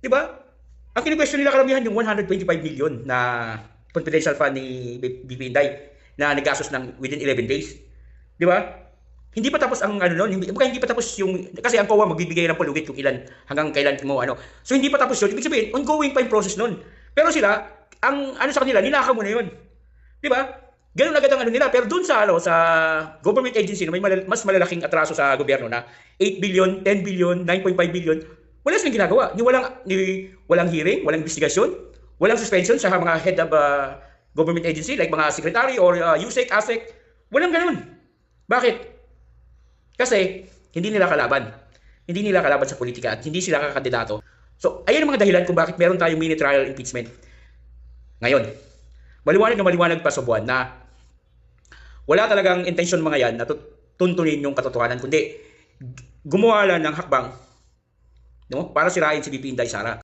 Di ba? Ang kini-question nila karamihan yung 125 million na confidential fund ni BP Inday na nagastos ng within 11 days. Di ba? Hindi pa tapos ang ano noon, hindi pa tapos yung kasi ang COA magbibigay ng palugit kung ilan hanggang kailan mo ano. So hindi pa tapos yun. Ibig sabihin, ongoing pa yung process noon. Pero sila, ang ano sa kanila, ninakaw mo na yun. Di ba? Ganun agad ang ano nila. Pero dun sa ano, sa government agency na may mas malalaking atraso sa gobyerno na 8 billion, 10 billion, 9.5 billion, wala silang ginagawa. Walang hearing, walang investigasyon, walang suspension sa mga head of government agency like mga secretary or USEC, ASEC. Walang ganun. Bakit? Kasi hindi nila kalaban. Hindi nila kalaban sa politika at hindi sila kakandidato. So, ayan ang mga dahilan kung bakit meron tayong mini trial impeachment. Ngayon, maliwanag pa sa buwan na wala talagang intensyon mga yan na tuntunin yung katotohanan, kundi gumawa lang ng hakbang, no, para sirain si BP Inday Sara.